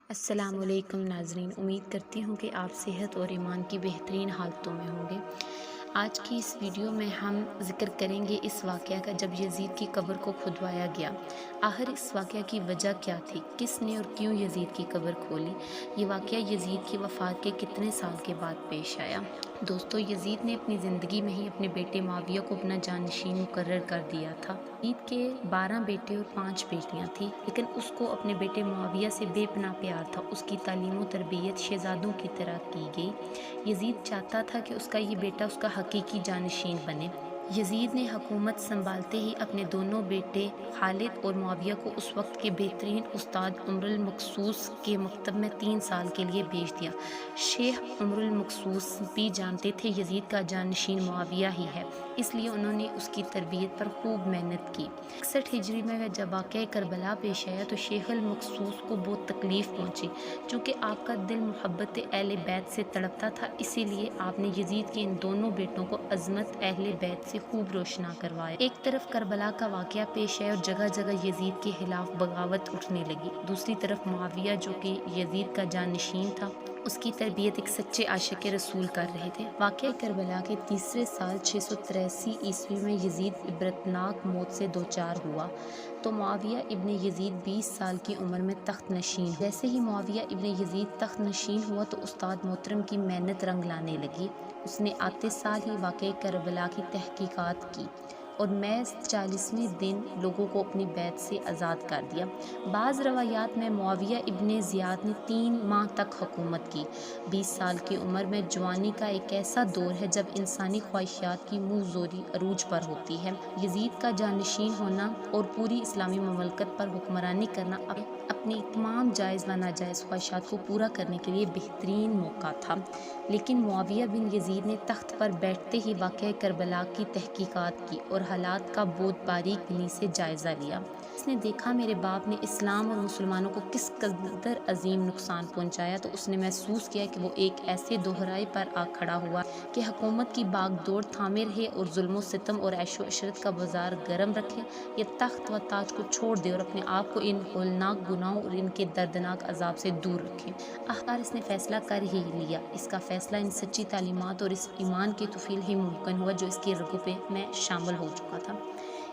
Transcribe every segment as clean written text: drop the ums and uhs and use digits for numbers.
السلام علیکم ناظرین، امید کرتی ہوں کہ آپ صحت اور ایمان کی بہترین حالتوں میں ہوں گے۔ آج کی اس ویڈیو میں ہم ذکر کریں گے اس واقعہ کا جب یزید کی قبر کو کھدوایا گیا۔ آخر اس واقعہ کی وجہ کیا تھی؟ کس نے اور کیوں یزید کی قبر کھولی؟ یہ واقعہ یزید کی وفات کے کتنے سال کے بعد پیش آیا؟ دوستو، یزید نے اپنی زندگی میں ہی اپنے بیٹے معاویہ کو اپنا جانشین مقرر کر دیا تھا۔ یزید کے 12 بیٹے اور 5 بیٹیاں تھیں، لیکن اس کو اپنے بیٹے معاویہ سے بے پناہ پیار تھا۔ اس کی تعلیم و تربیت شہزادوں کی طرح کی گئی۔ یزید چاہتا تھا کہ اس کا یہ بیٹا اس کا حقیقی جانشین بنے۔ یزید نے حکومت سنبھالتے ہی اپنے دونوں بیٹے خالد اور معاویہ کو اس وقت کے بہترین استاد عمر المقصوص کے مکتب میں 3 سال کے لیے بھیج دیا۔ شیخ عمر المقصوص بھی جانتے تھے یزید کا جانشین معاویہ ہی ہے، اس لیے انہوں نے اس کی تربیت پر خوب محنت کی۔ 61 ہجری میں جب واقعہ کربلا پیش آیا تو شیخ المقصوص کو بہت تکلیف پہنچی۔ چونکہ آپ کا دل محبت اہل بیت سے تڑپتا تھا، اسی لیے آپ نے یزید کے ان دونوں بیٹوں کو عظمت اہل بیت سے خوب روشنا کروایا۔ ایک طرف کربلا کا واقعہ پیش آیا اور جگہ جگہ یزید کے خلاف بغاوت اٹھنے لگی، دوسری طرف معاویہ جو کہ یزید کا جانشین تھا، اس کی تربیت ایک سچے عاشق رسول کر رہے تھے۔ واقعہ کربلا کے تیسرے سال 683 عیسوی میں یزید عبرتناک موت سے دوچار ہوا تو معاویہ ابن یزید 20 سال کی عمر میں تخت نشین۔ جیسے ہی معاویہ ابن یزید تخت نشین ہوا تو استاد محترم کی محنت رنگ لانے لگی۔ اس نے آتے سال ہی واقعہ کربلا کی تحقیقات کی اور محض 40ویں دن لوگوں کو اپنی بیعت سے آزاد کر دیا۔ بعض روایات میں معاویہ ابن زیاد نے 3 ماہ تک حکومت کی۔ 20 سال کی عمر میں جوانی کا ایک ایسا دور ہے جب انسانی خواہشات کی منہ زوری عروج پر ہوتی ہے۔ یزید کا جانشین ہونا اور پوری اسلامی مملکت پر حکمرانی کرنا اپنی تمام جائز و ناجائز خواہشات کو پورا کرنے کے لیے بہترین موقع تھا۔ لیکن معاویہ بن یزید نے تخت پر بیٹھتے ہی واقعہ کربلا کی تحقیقات کی اور حالات کا بہت باریک بینی سے جائزہ لیا۔ اس نے دیکھا میرے باپ نے اسلام اور مسلمانوں کو کس قدر عظیم نقصان پہنچایا، تو اس نے محسوس کیا کہ وہ ایک ایسے دوہرائی پر آ کھڑا ہوا کہ حکومت کی باغ دوڑ تھامے رہے اور ظلم و ستم اور عیش و عشرت کا بازار گرم رکھے، یا تخت و تاج کو چھوڑ دے اور اپنے آپ کو ان ہولناک گناہوں اور ان کے دردناک عذاب سے دور رکھے۔ آخر اس نے فیصلہ کر ہی لیا۔ اس کا فیصلہ ان سچی تعلیمات اور اس ایمان کے توفیل ہی ممکن ہوا جو اس کی رگوں میں شامل ہو چکا تھا۔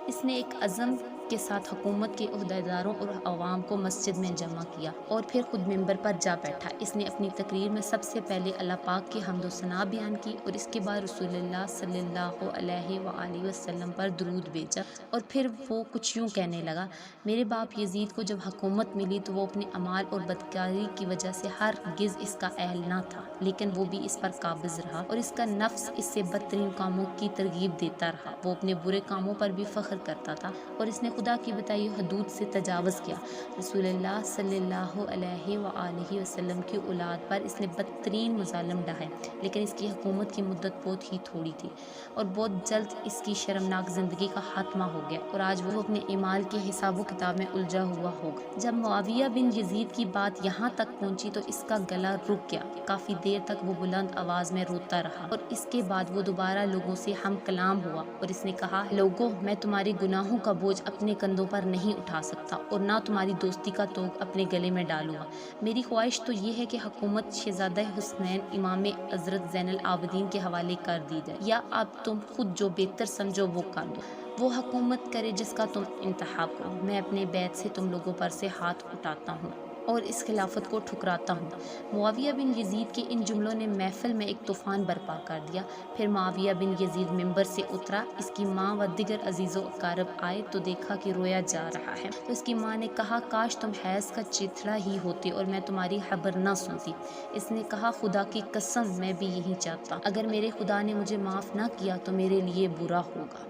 اس نے ایک عزم کے ساتھ حکومت کے عہدیداروں اور عوام کو مسجد میں جمع کیا اور پھر خود منبر پر جا بیٹھا۔ اس نے اپنی تقریر میں سب سے پہلے اللہ پاک کی حمد و ثنا بیان کی اور اس کے بعد رسول اللہ صلی اللہ علیہ وآلہ وسلم پر درود بھیجا، اور پھر وہ کچھ یوں کہنے لگا: میرے باپ یزید کو جب حکومت ملی تو وہ اپنے اعمال اور بدکاری کی وجہ سے ہرگز اس کا اہل نہ تھا، لیکن وہ بھی اس پر قابض رہا اور اس کا نفس اس سے بدترین کاموں کی ترغیب دیتا رہا۔ وہ اپنے برے کاموں پر بھی فخر کرتا تھا اور اس نے خدا کی بتائی حدود سے تجاوز کیا۔ رسول اللہ صلی اللہ علیہ وآلہ وسلم کی اولاد پر اس نے بدترین مظالم ڈھائے، لیکن اس کی حکومت کی مدت بہت ہی تھوڑی تھی اور بہت جلد اس کی شرمناک زندگی کا خاتمہ ہو گیا اور آج وہ اپنے اعمال کے حساب و کتاب میں الجھا ہوا ہوگا۔ جب معاویہ بن یزید کی بات یہاں تک پہنچی تو اس کا گلا رک گیا۔ کافی دیر تک وہ بلند آواز میں روتا رہا اور اس کے بعد وہ دوبارہ لوگوں سے ہم کلام ہوا اور اس نے کہا: لوگوں، میں تمہارے گناہوں کا بوجھ اپنے کندھوں پر نہیں اٹھا سکتا اور نہ تمہاری دوستی کا طوق اپنے گلے میں ڈالوں گا۔ میری خواہش تو یہ ہے کہ حکومت شہزادہ حسنین امام حضرت زین العابدین کے حوالے کر دی جائے، یا اب تم خود جو بہتر سمجھو وہ کر دو۔ وہ حکومت کرے جس کا تم انتخاب کرو۔ میں اپنے بیعت سے تم لوگوں پر سے ہاتھ اٹھاتا ہوں اور اس خلافت کو ٹھکراتا ہوں۔ معاویہ بن یزید کے ان جملوں نے محفل میں ایک طوفان برپا کر دیا۔ پھر معاویہ بن یزید منبر سے اترا۔ اس کی ماں و دیگر عزیز و اقارب آئے تو دیکھا کہ رویا جا رہا ہے، تو اس کی ماں نے کہا: کاش تم حیض کا چیتھڑا ہی ہوتے اور میں تمہاری خبر نہ سنتی۔ اس نے کہا: خدا کی قسم، میں بھی یہی چاہتا، اگر میرے خدا نے مجھے معاف نہ کیا تو میرے لیے برا ہوگا۔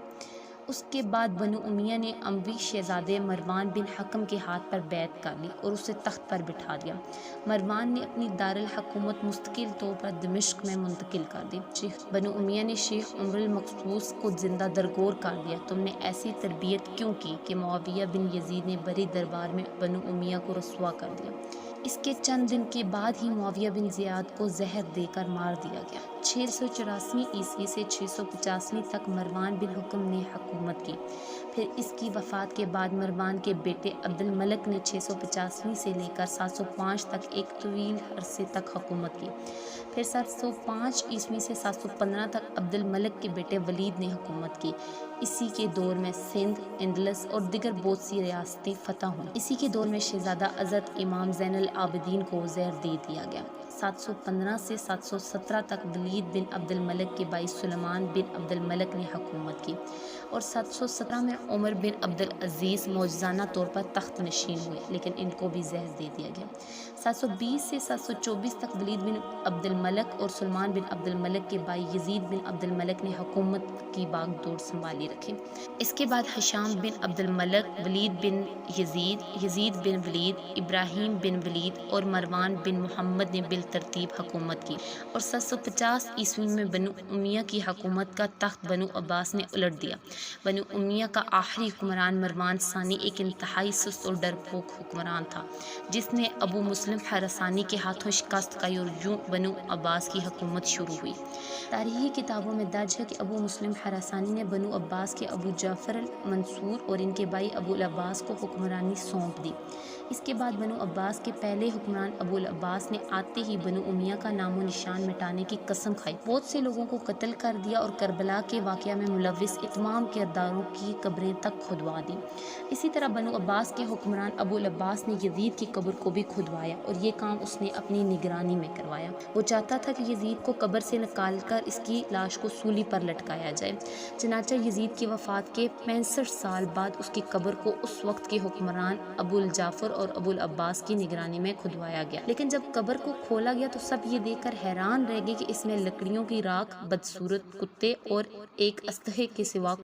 اس کے بعد بنو امیہ نے اموی شہزادے مروان بن حکم کے ہاتھ پر بیعت کر لی اور اسے تخت پر بٹھا دیا۔ مروان نے اپنی دارالحکومت مستقل طور پر دمشق میں منتقل کر دی۔ بنو امیہ نے شیخ عمر المقصوص کو زندہ درگور کر دیا۔ تم نے ایسی تربیت کیوں کی کہ معاویہ بن یزید نے بڑے دربار میں بنو امیہ کو رسوا کر دیا؟ اس کے چند دن کے بعد ہی معاویہ بن زیاد کو زہر دے کر مار دیا گیا۔ 684 عیسوی سے 685 تک مروان بن حکم نے حکومت کی۔ پھر اس کی وفات کے بعد مروان کے بیٹے عبد الملک نے 685 سے لے کر 705 تک ایک طویل عرصے تک حکومت کی۔ پھر 705 عیسوی سے 715 تک عبد الملک کے بیٹے ولید نے حکومت کی۔ اسی کے دور میں سندھ، اندلس اور دیگر بہت سی ریاستیں فتح ہوئیں۔ اسی کے دور میں شہزادہ عزت امام زین العابدین کو زہر دے دیا گیا۔ 715 سے 717 تک ولید بن عبد الملک کے بھائی سلیمان بن عبد الملک نے حکومت کی اور 717 میں عمر بن عبد العزیز معجزانہ طور پر تخت نشین ہوئے، لیکن ان کو بھی زہر دے دیا گیا۔ 720 سے 724 تک ولید بن عبد الملک اور سلیمان بن عبد الملک کے بھائی یزید بن عبد الملک نے حکومت کی باغ دوڑ سنبھالی رکھی۔ اس کے بعد ہشام بن عبد الملک، ولید بن یزید، یزید بن ولید، ابراہیم بن ولید اور مروان بن محمد نے بالترتیب حکومت کی اور 750 عیسوی میں بنو امیہ کی حکومت کا تخت بنو عباس نے الٹ دیا۔ بنو امیہ کا آخری حکمران مروان ثانی ایک انتہائی سست اور ڈرپوک حکمران تھا، جس نے ابو مسلم خراسانی کے ہاتھوں شکست کھائی اور یوں بنو عباس کی حکومت شروع ہوئی۔ تاریخی کتابوں میں درج ہے کہ ابو مسلم خراسانی نے بنو عباس کے ابو جعفر المنصور اور ان کے بھائی ابو العباس کو حکمرانی سونپ دی۔ اس کے بعد بنو عباس کے پہلے حکمران ابو العباس نے آتے ہی بنو امیہ کا نام و نشان مٹانے کی قسم کھائی، بہت سے لوگوں کو قتل کر دیا اور کربلا کے واقعہ میں ملوث تمام کرداروں کی قبریں تک کھدوا دی۔ اسی طرح بنو عباس کے حکمران ابو العباس نے یزید کی قبر کو بھی کھدوایا اور یہ کام اس نے اپنی نگرانی میں کروایا۔ وہ چاہتا تھا کہ یزید کو قبر سے نکال کر اس کی لاش کو سولی پر لٹکایا جائے۔ چنانچہ یزید کی وفات کے 65 سال بعد اس کی قبر کو اس وقت کے حکمران ابو الجعفر اور ابو العباس کی نگرانی میں کھدوایا گیا، لیکن جب قبر کو کھولا گیا تو سب یہ دیکھ کر حیران رہ گئے کہ اس میں لکڑیوں کی راکھ، بدصورت کتے اور ایک اسلحے کے سوا